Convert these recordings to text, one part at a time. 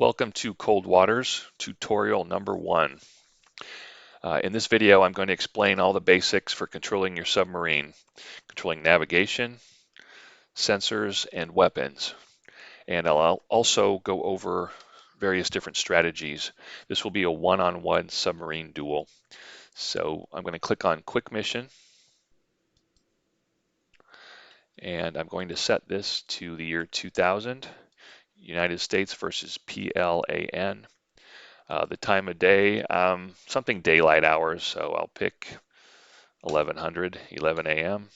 Welcome to Cold Waters tutorial number 1. In this video, I'm going to explain all the basics for controlling your submarine, controlling navigation, sensors, and weapons. And I'll also go over various different strategies. This will be a one-on-one submarine duel. So I'm going to click on Quick Mission, and I'm going to set this to the year 2000, United States versus PLAN. The time of day, something daylight hours, so I'll pick 1100, 11 a.m.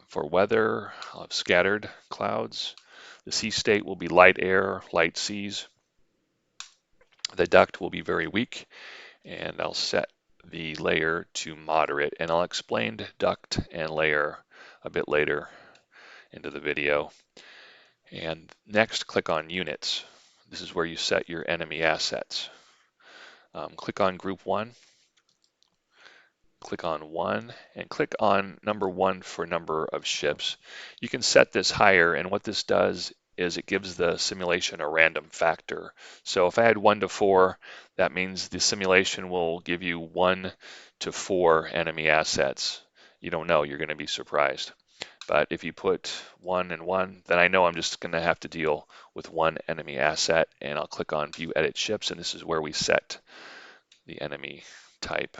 For weather, I'll have scattered clouds. The sea state will be light air, light seas. The duct will be very weak, and I'll set the layer to moderate, and I'll explain duct and layer a bit later into the video. And next, click on Units. This is where you set your enemy assets. Click on Group 1, click on 1, and click on number 1 for number of ships. You can set this higher, and what this does is it gives the simulation a random factor. So if I had 1 to 4, that means the simulation will give you 1 to 4 enemy assets. You don't know, you're going to be surprised. But if you put 1 and 1, then I know I'm just going to have to deal with 1 enemy asset, and I'll click on View Edit Ships, and this is where we set the enemy type.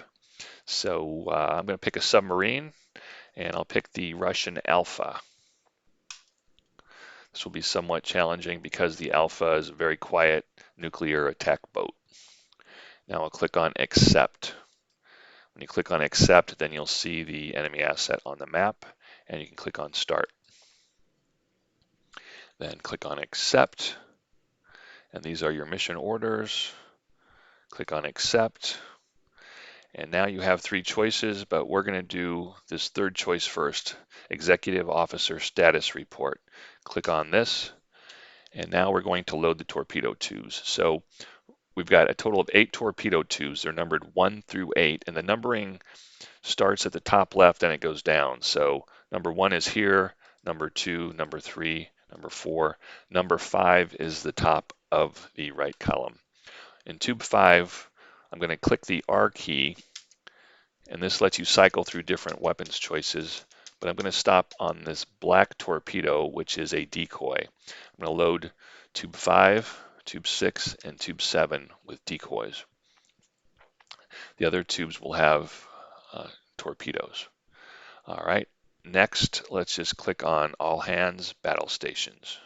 So I'm going to pick a submarine, and I'll pick the Russian Alfa. This will be somewhat challenging because the Alfa is a very quiet nuclear attack boat. Now I'll click on Accept. When you click on Accept, then you'll see the enemy asset on the map, and you can click on Start. Then click on Accept, and these are your mission orders. Click on Accept. And now you have 3 choices, but we're going to do this third choice first, Executive Officer Status Report. Click on this, and now we're going to load the torpedo tubes. So we've got a total of 8 torpedo tubes. They're numbered 1 through 8, and the numbering starts at the top left and it goes down. So number 1 is here, number 2, number 3, number 4. Number 5 is the top of the right column. In tube 5, I'm going to click the R key, and this lets you cycle through different weapons choices, but I'm going to stop on this black torpedo, which is a decoy. I'm going to load tube 5, tube 6, and tube 7 with decoys. The other tubes will have torpedoes. All right, next, let's just click on All Hands Battle Stations.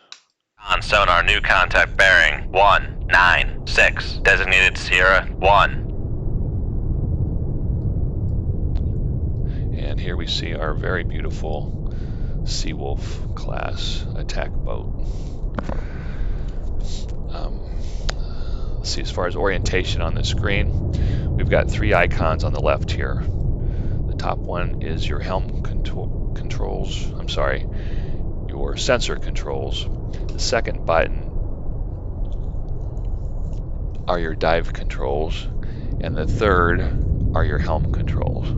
On sonar, new contact bearing 196, designated Sierra 1. And here we see our very beautiful Seawolf class attack boat. Let's see, as far as orientation on the screen, we've got 3 icons on the left here. The top one is your helm controls, your sensor controls. The second button are your dive controls, and the third are your helm controls.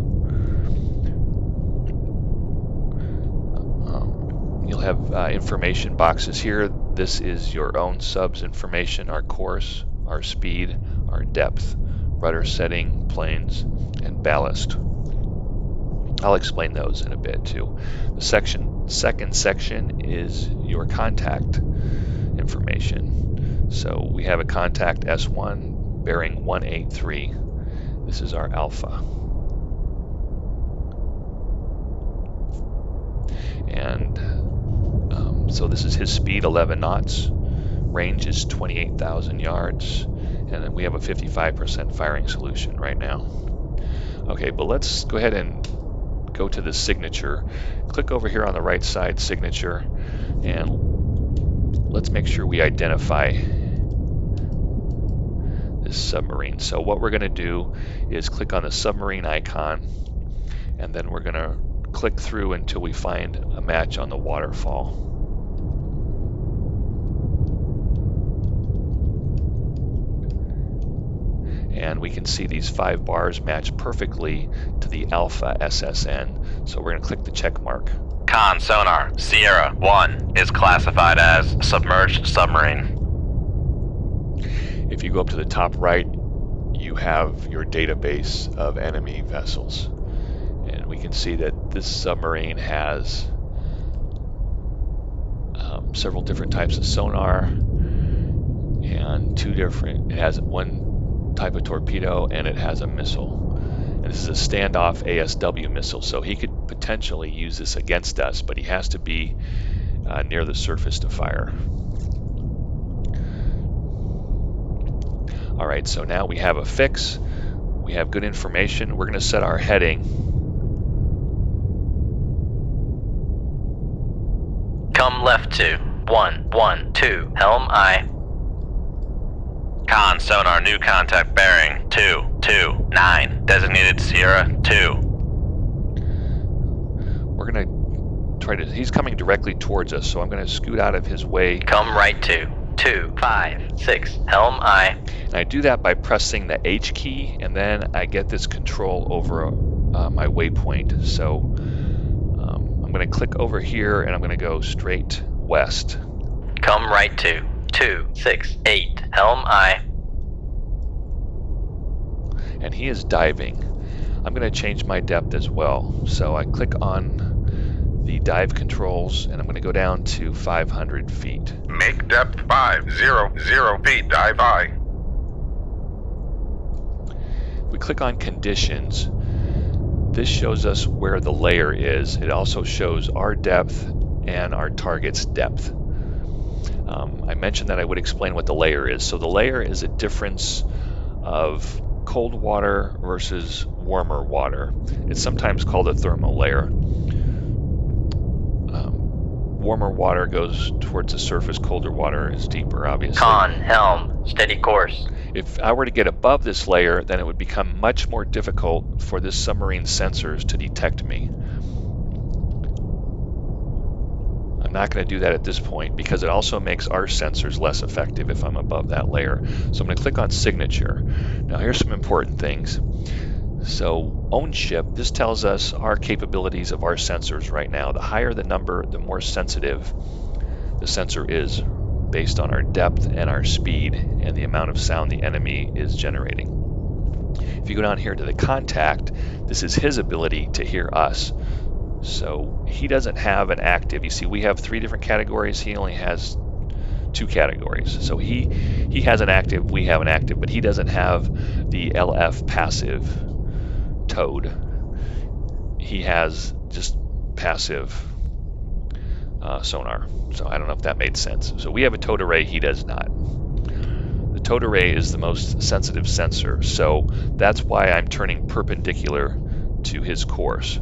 You'll have information boxes here. This is your own sub's information, our course, our speed, our depth, rudder setting, planes, and ballast. I'll explain those in a bit too. The second section is your contact information. So we have a contact S1 bearing 183. This is our Alpha. And so this is his speed, 11 knots. Range is 28,000 yards. And then we have a 55% firing solution right now. Okay, but let's go ahead and go to the signature. Click over here on the right side, signature, and let's make sure we identify this submarine. So what we're going to do is click on the submarine icon, and then we're going to click through until we find a match on the waterfall. And we can see these 5 bars match perfectly to the Alpha SSN. So we're going to click the check mark. Con sonar, Sierra 1 is classified as submerged submarine. If you go up to the top right, you have your database of enemy vessels. And we can see that this submarine has several different types of sonar and it has one type of torpedo and it has a missile. And this is a standoff ASW missile, so he could potentially use this against us, but he has to be near the surface to fire. All right, so now we have a fix. We have good information. We're going to set our heading. Come left to 112, helm aye. Con sonar, new contact bearing 229, designated Sierra 2. We're going to try to, he's coming directly towards us, so I'm going to scoot out of his way. Come right to 256, helm aye. And I do that by pressing the H key, and then I get this control over my waypoint. So I'm going to click over here, and I'm going to go straight west. Come right to 268, helm aye. And he is diving. I'm going to change my depth as well. So I click on the dive controls, and I'm going to go down to 500 feet. Make depth 500 feet, dive high. If we click on conditions, this shows us where the layer is. It also shows our depth and our target's depth. I mentioned that I would explain what the layer is. So the layer is a difference of cold water versus warmer water. It's sometimes called a thermal layer. Warmer water goes towards the surface, colder water is deeper, obviously. Con, helm, steady course. If I were to get above this layer, then it would become much more difficult for this submarine's sensors to detect me. I'm not going to do that at this point because it also makes our sensors less effective if I'm above that layer. So I'm going to click on signature. Now here's some important things. So own ship, this tells us our capabilities of our sensors right now. The higher the number, the more sensitive the sensor is based on our depth and our speed and the amount of sound the enemy is generating. If you go down here to the contact, this is his ability to hear us. So he doesn't have an active. You see, we have 3 different categories. He only has 2 categories. So he has an active, we have an active, but he doesn't have the LF passive towed. He has just passive sonar. So I don't know if that made sense. So we have a towed array, he does not. The towed array is the most sensitive sensor, so that's why I'm turning perpendicular to his course.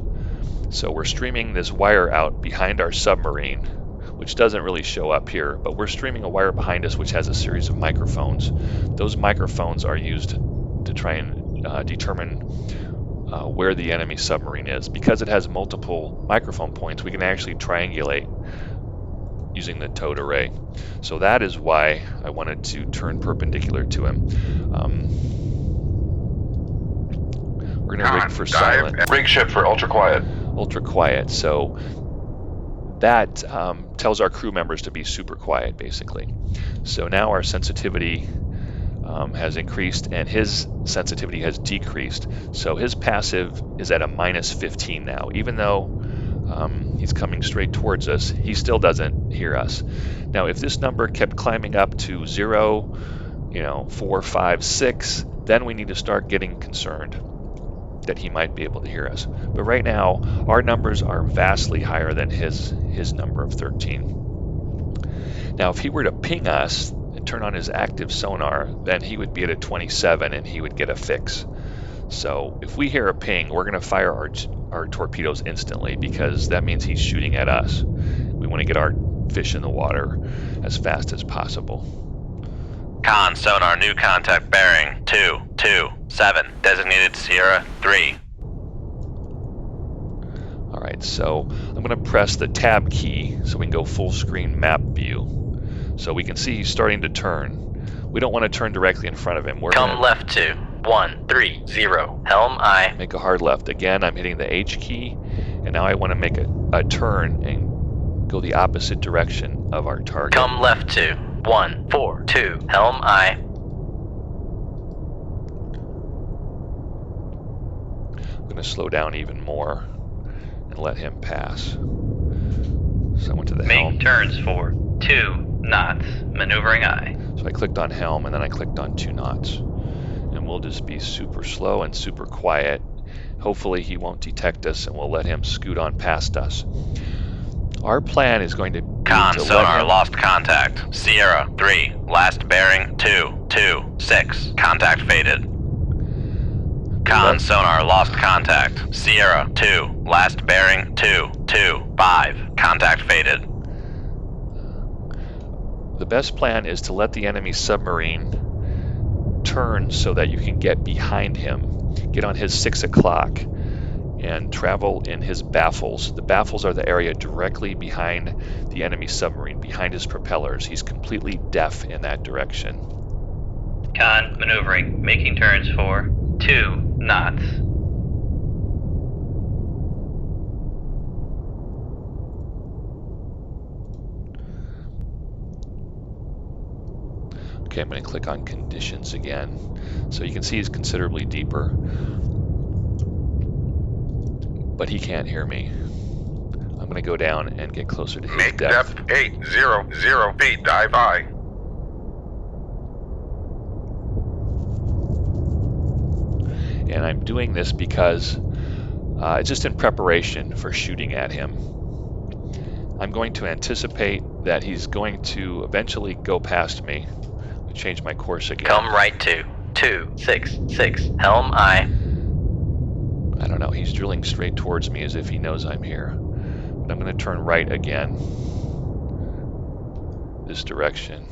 So we're streaming this wire out behind our submarine, which doesn't really show up here, but we're streaming a wire behind us which has a series of microphones. Those microphones are used to try and determine where the enemy submarine is. Because it has multiple microphone points, we can actually triangulate using the towed array. So that is why I wanted to turn perpendicular to him. We're going to rig for silent. Rig ship for ultra quiet. Ultra quiet. So that tells our crew members to be super quiet, basically. So now our sensitivity has increased and his sensitivity has decreased. So his passive is at a -15 now. Even though he's coming straight towards us, he still doesn't hear us. Now, if this number kept climbing up to 0, 4, 5, 6, then we need to start getting concerned that he might be able to hear us. But right now, our numbers are vastly higher than his number of 13. Now, if he were to ping us and turn on his active sonar, then he would be at a 27 and he would get a fix. So if we hear a ping, we're going to fire our torpedoes instantly because that means he's shooting at us. We want to get our fish in the water as fast as possible. Con sonar, new contact bearing 227, designated Sierra 3. All right, so I'm going to press the tab key so we can go full screen map view. So we can see he's starting to turn. We don't want to turn directly in front of him. Come left to 130, helm aye. Make a hard left. Again, I'm hitting the H key, and now I want to make a turn and go the opposite direction of our target. Come left to 142, helm aye. going to slow down even more and let him pass. So I went to the helm. Make turns for 2 knots, maneuvering aye. So I clicked on helm and then I clicked on 2 knots. And we'll just be super slow and super quiet. Hopefully he won't detect us and we'll let him scoot on past us. Our plan is going to be Con to sonar let him... lost contact. Sierra 3, last bearing 226. Contact faded. Con sonar lost contact. Sierra 2, last bearing 225. Contact faded. The best plan is to let the enemy submarine turn so that you can get behind him, get on his 6 o'clock, and travel in his baffles. The baffles are the area directly behind the enemy submarine, behind his propellers. He's completely deaf in that direction. Con maneuvering, making turns for 2 knots. Okay, I'm going to click on conditions again. So you can see he's considerably deeper, but he can't hear me. I'm going to go down and get closer to his Make depth. depth 800 feet, dive aye. And I'm doing this because it's just in preparation for shooting at him. I'm going to anticipate that he's going to eventually go past me. Let me change my course again. Come right to 266. Helm aye. I don't know, he's drilling straight towards me as if he knows I'm here. But I'm going to turn right again, this direction.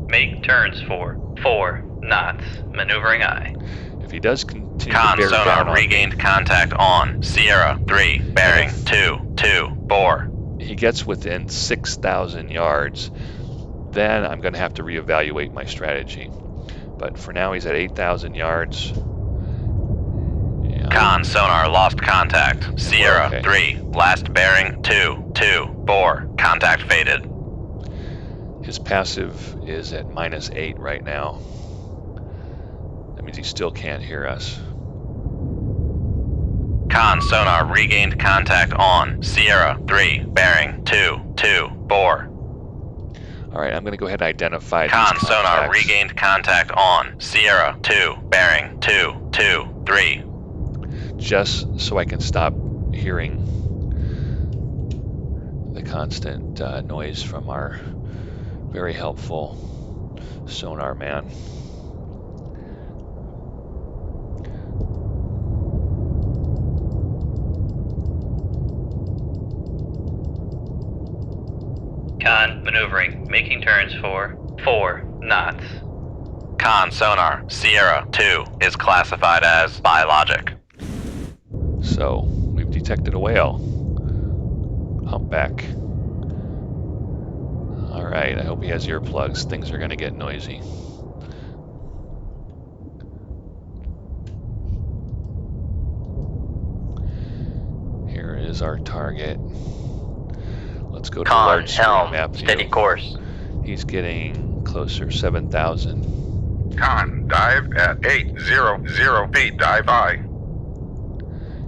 Make turns for 4 knots, maneuvering aye. If he does continue Con to bear down sonar on regained contact on. Sierra 3, bearing 224. he gets within 6,000 yards, then I'm going to have to reevaluate my strategy. But for now, he's at 8,000 yards. Con sonar lost contact. Sierra okay. 3, last bearing 224. Contact faded. His passive is at -8 right now. That means he still can't hear us. Con sonar regained contact on. Sierra 3, bearing 224. All right, I'm going to go ahead and identify Con these sonar contacts. regained contact on. Sierra 2, bearing 223. Just so I can stop hearing the constant noise from our very helpful sonar man. Con maneuvering, making turns for 4 knots. Con sonar, Sierra 2 is classified as biologic. So we've detected a whale. Humpback. All right, I hope he has earplugs. Things are going to get noisy. Here is our target. Let's go to the large screen map view. Steady course. He's getting closer, 7,000. Con, dive at 800 feet, dive aye.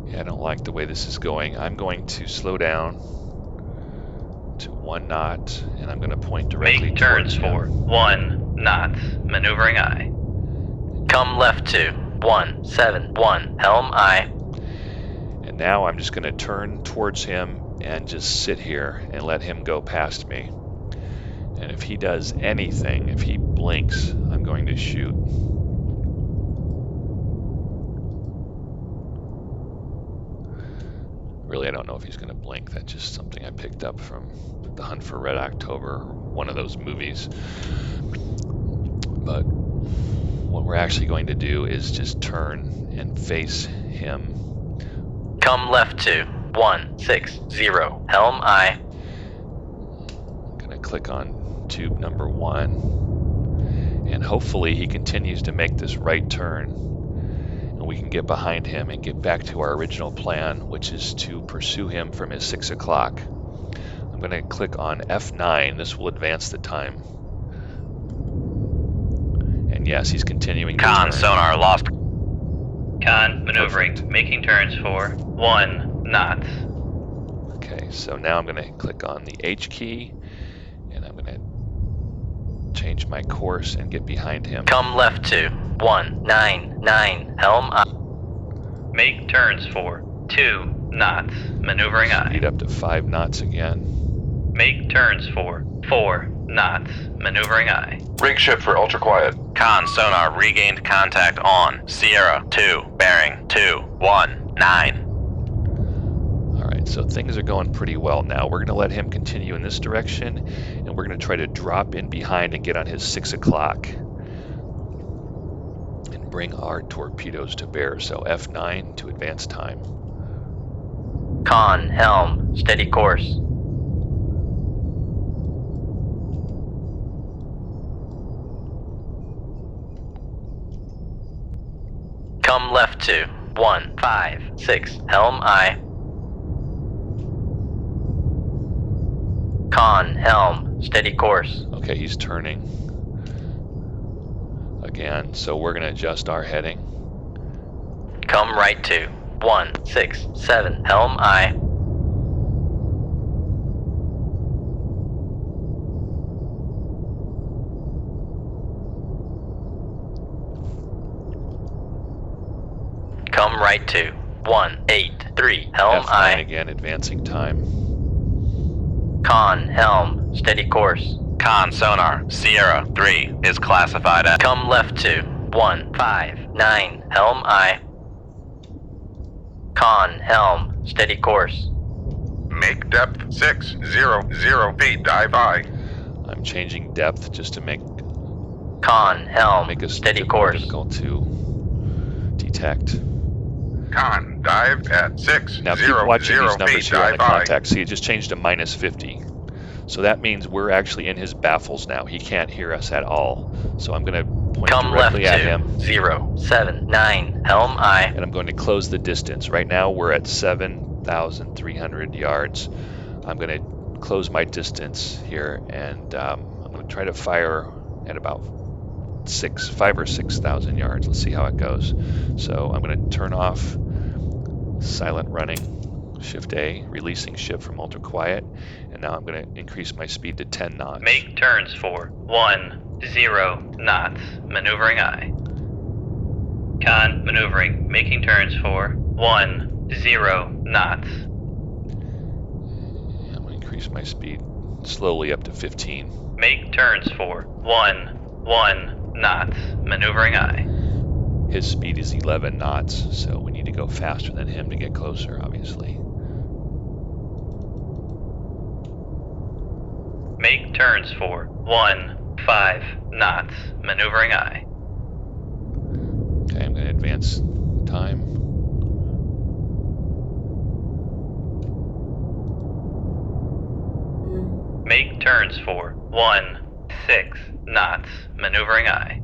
Yeah, I don't like the way this is going. I'm going to slow down to 1 knot, and I'm going to point directly Make turns towards for him. 1 knot, maneuvering aye. Come left to 171, helm aye. And now I'm just going to turn towards him and just sit here and let him go past me. And if he does anything, if he blinks, I'm going to shoot. Really, I don't know if he's going to blink. That's just something I picked up from The Hunt for Red October, one of those movies. But what we're actually going to do is just turn and face him. Come left to 160, helm aye. I'm going to click on tube number 1. And hopefully he continues to make this right turn. And we can get behind him and get back to our original plan, which is to pursue him from his 6 o'clock. I'm going to click on F9. This will advance the time. yes, he's continuing to Con turn. sonar lost. Con maneuvering, Perfect. making turns for 1 knots. Okay, so now I'm going to click on the H key, and I'm going to change my course and get behind him. Come left to 199 helm. Make turns for 2 knots, maneuvering Speed I. up to 5 knots again. Make turns for 4 knots, maneuvering I. Rig ship for ultra quiet. Con sonar regained contact on Sierra 2, bearing 219. All right, so things are going pretty well now. We're going to let him continue in this direction, and we're going to try to drop in behind and get on his 6 o'clock and bring our torpedoes to bear. So F9 to advance time. Con helm, steady course. Come left to 156 helm I. Con helm, steady course. Okay, he's turning again, so we're going to adjust our heading. Come right to 167 helm I. Come right to 183 helm F9 I. again, advancing time. Con helm, steady course. Con sonar, Sierra 3 is classified as. Come left to 159 helm I. Con helm, steady course. Make depth 600 feet. Dive I. I'm changing depth just to make Con helm, it steady more course. difficult to detect. Con dive at Now keep watching these 600 numbers feet. here on the Dive I. contact. See, it just changed to -50. So that means we're actually in his baffles now. He can't hear us at all. So I'm going to point Come left directly at to him, 079 helm I. and I'm going to close the distance. Right now we're at 7,300 yards. I'm going to close my distance here, and I'm going to try to fire at about 5,000 or 6,000 yards. Let's see how it goes. So I'm going to turn off silent running, Shift A, releasing ship from ultra quiet, and now I'm going to increase my speed to 10 knots. Make turns for 10 knots, maneuvering I. Con maneuvering, making turns for 10 knots. I'm going to increase my speed slowly up to 15. Make turns for 11 knots, maneuvering I. His speed is 11 knots, so we need to go faster than him to get closer, obviously. Make turns for 15 knots, maneuvering I. Okay, I'm going to advance time. Make turns for 16 knots, maneuvering I.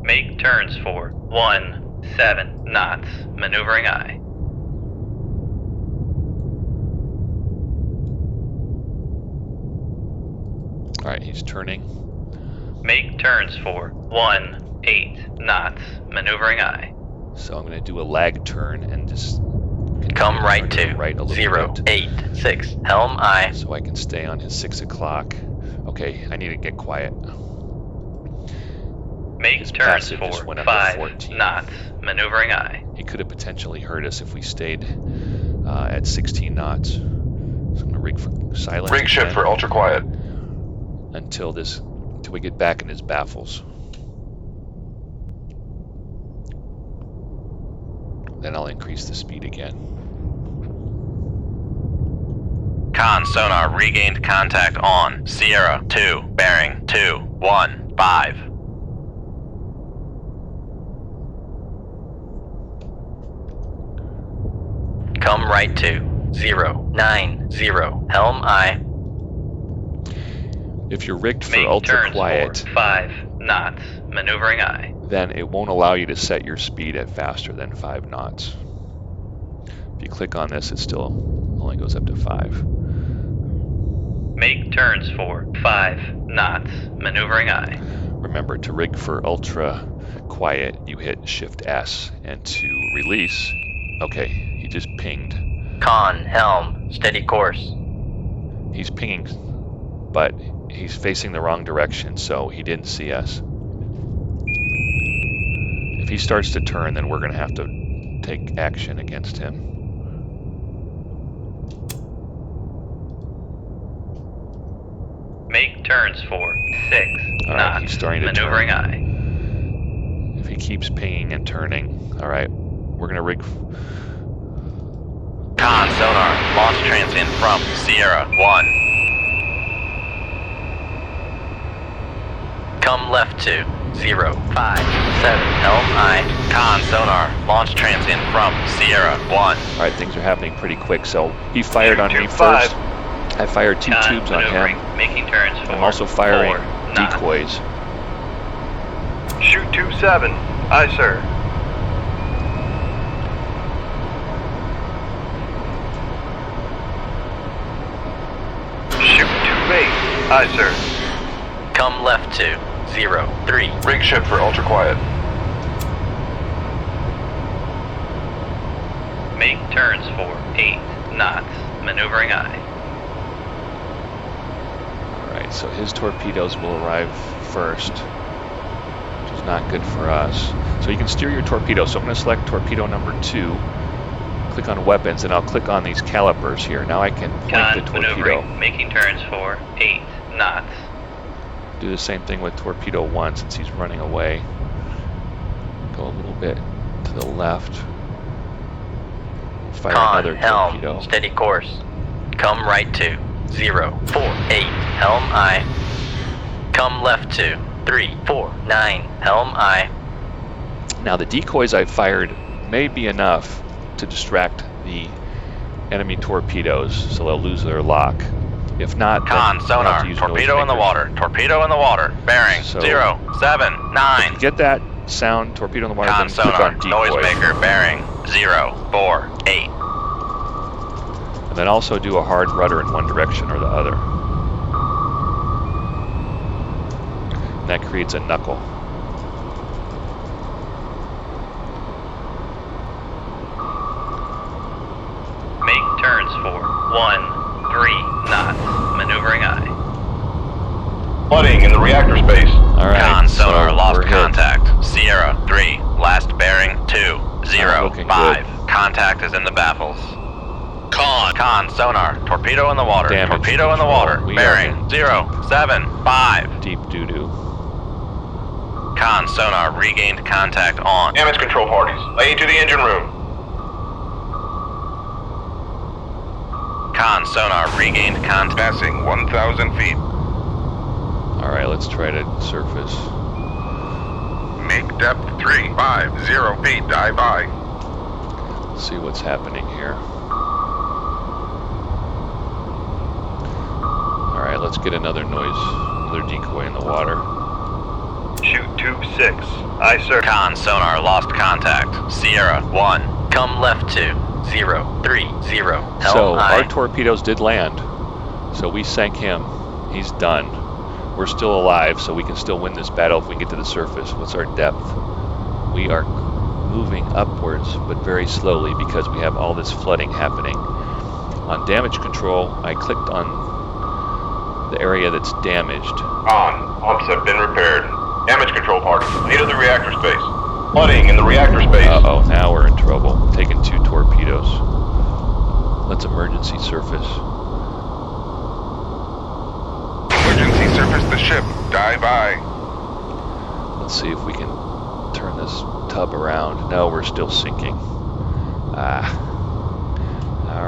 Make turns for 17 knots, maneuvering I. All right, he's turning. Make turns for 18 knots, maneuvering I. So I'm going to do a lag turn and just Come right to right a little bit 086 helm I. so I can stay on his 6 o'clock. Okay, I need to get quiet. Make His turns passive just for went up to 5 14. knots, maneuvering I. He could have potentially heard us if we stayed at 16 knots. So I'm going to rig for silence Rig ship again for ultra quiet. until we get back in his baffles. Then I'll increase the speed again. Con sonar regained contact on Sierra 2, bearing 215. Come right to 090 helm I. If you're rigged for Make ultra turns quiet, for 5 knots, maneuvering I. then it won't allow you to set your speed at faster than 5 knots. If you click on this, it still only goes up to 5. Make turns for 5 knots. Maneuvering aye. Remember, to rig for ultra quiet, you hit Shift S, and to release, okay, he just pinged. Con, helm, steady course. He's pinging, but he's facing the wrong direction, so he didn't see us. If he starts to turn, then we're going to have to take action against him. Make turns for 6 All right, knots. he's starting to Maneuvering turn. aye. If he keeps pinging and turning, all right, we're going to rig. Con, sonar, launch transient from Sierra 1. Come left to 0, 5, 7, helm aye. Con, sonar, launch transient from Sierra 1. All right, things are happening pretty quick. So he fired on me 225. first. I fired 2 Con, tubes on maneuvering, him. making turns for I'm also firing 4 knots. decoys. Shoot 27. Aye, sir. Shoot 28. Aye, sir. Come left to 0, 3. Rig ship for ultra quiet. Make turns for 8 knots. Maneuvering aye. All right, so his torpedoes will arrive first, which is not good for us. So you can steer your torpedo. So I'm going to select torpedo number 2, click on weapons, and I'll click on these calipers here. Now I can point Con, the torpedo. maneuvering, making turns for 8 knots. Do the same thing with torpedo 1 since he's running away. Go a little bit to the left. Fire Con, another helm, torpedo. steady course. Come right to 0, 4, 8, helm aye. Come left to 3, 4, 9, helm aye. Now the decoys I fired may be enough to distract the enemy torpedoes, so they'll lose their lock. If not, Con, then we'll have sonar, to use torpedo in the noisemakers. water. Torpedo in the water. Bearing So- 0, 7, 9. Get that sound, torpedo in the water, Con, then click sonar, on decoy. noisemaker. Bearing 0, 4, 8. And then also do a hard rudder in one direction or the other. And that creates a knuckle. Make turns for 1, 3 knots. Maneuvering aye. Flooding in the reactor space. All right, Con, sonar, so lost we're hit. contact. Sierra 3, last bearing 2, 0, looking 5. Contact is in the baffles. Con, sonar, torpedo in the water. Damage Torpedo in the control. water. We are Bearing in 0, 7, 5. Deep doo-doo. Con, sonar, regained contact on. Damage control parties. Lay into the engine room. Con, sonar, regained contact. Passing 1,000 feet. All right, let's try to surface. Make depth 350 feet. Dive by. Let's see what's happening here. All right, let's get another decoy in the water. Shoot 26. Aye, sir. Con, sonar, lost contact. Sierra 1, come left to 0, 3, 0. Helm So aye. our torpedoes did land. So we sank him. He's done. We're still alive, so we can still win this battle if we can get to the surface. What's our depth? We are moving upwards, but very slowly because we have all this flooding happening. On damage control, I clicked on the area that's damaged. On. Pumps have been repaired. Damage control parties. Lay to the reactor space. Flooding in the reactor space. Uh-oh, now we're in trouble. Taking 2 torpedoes. Let's emergency surface. Emergency surface the ship. Dive by. Let's see if we can turn this tub around. No, we're still sinking. All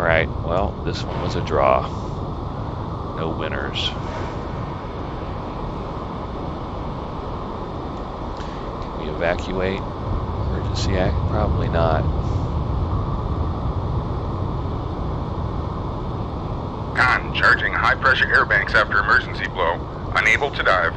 right, well, this one was a draw. No winners. Can we evacuate? Emergency act? Probably not. Con. Charging high pressure air banks after emergency blow. Unable to dive.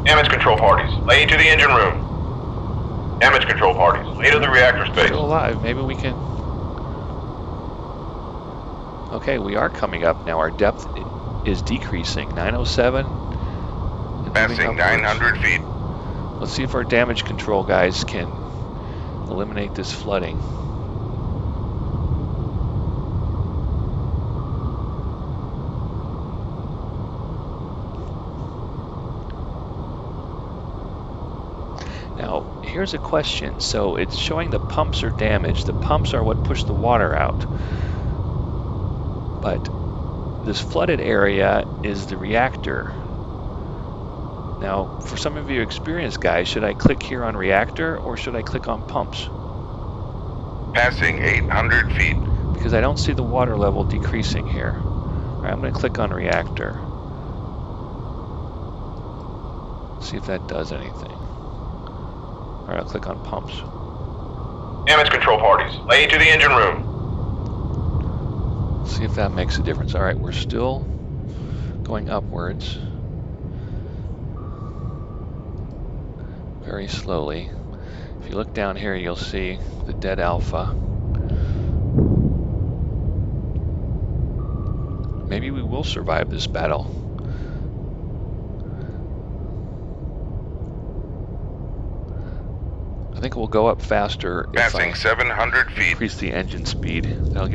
Damage control parties. Lay to the engine room. Damage control parties, lead of the reactor space. Still alive. Maybe we can... Okay, we are coming up now. Our depth is decreasing. 907. Passing 900 feet. Let's see if our damage control guys can eliminate this flooding. Now, here's a question. So it's showing the pumps are damaged. The pumps are what push the water out. But this flooded area is the reactor. Now, for some of you experienced guys, should I click here on reactor or should I click on pumps? Passing 800 feet. Because I don't see the water level decreasing here. All right, I'm going to click on reactor. See if that does anything. All right, I'll click on pumps. Damage control parties, lay to the engine room. See if that makes a difference. All right, we're still going upwards. Very slowly. If you look down here, you'll see the dead Alpha. Maybe we will survive this battle. I think we'll go up faster Passing 700 feet. Increase the engine speed. That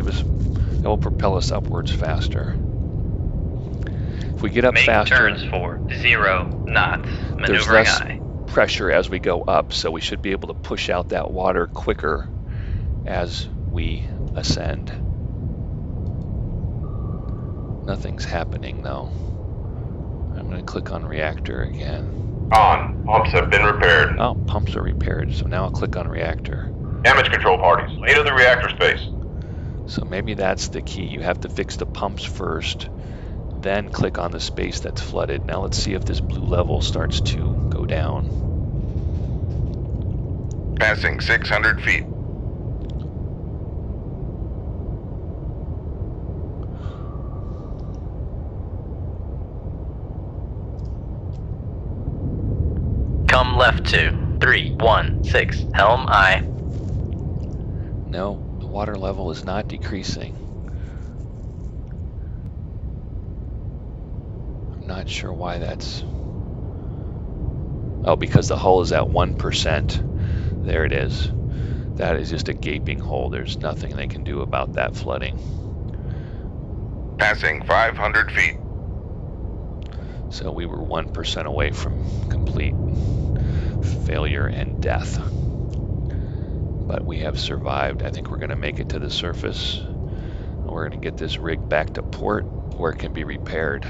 will propel us upwards faster. If we get up Make faster, turns for 0 knots. there's Maneuvering less aye. pressure as we go up, so we should be able to push out that water quicker as we ascend. Nothing's happening though. I'm going to click on reactor again. On. Pumps have been repaired. Oh, pumps are repaired, so now I'll click on reactor. Damage control parties, lead of the reactor space. So maybe that's the key. You have to fix the pumps first, then click on the space that's flooded. Now let's see if this blue level starts to go down. Passing 600 feet. Come left to 316 helm aye. No, the water level is not decreasing. I'm not sure why that's... Oh, because the hull is at 1%. There it is. That is just a gaping hole. There's nothing they can do about that flooding. Passing 500 feet. So we were 1% away from complete failure and death. But we have survived. I think we're going to make it to the surface. We're going to get this rig back to port where it can be repaired.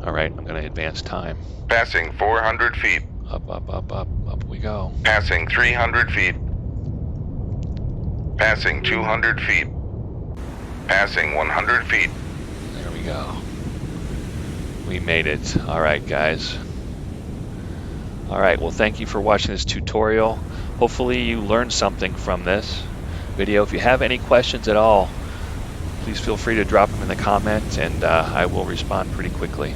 All right, I'm going to advance time. Passing 400 feet. Up, up, up, up, up we go. Passing 300 feet. Passing 200 feet. Passing 100 feet. There we go. We made it. All right, guys. All right, well, thank you for watching this tutorial. Hopefully you learned something from this video. If you have any questions at all, please feel free to drop them in the comments and I will respond pretty quickly.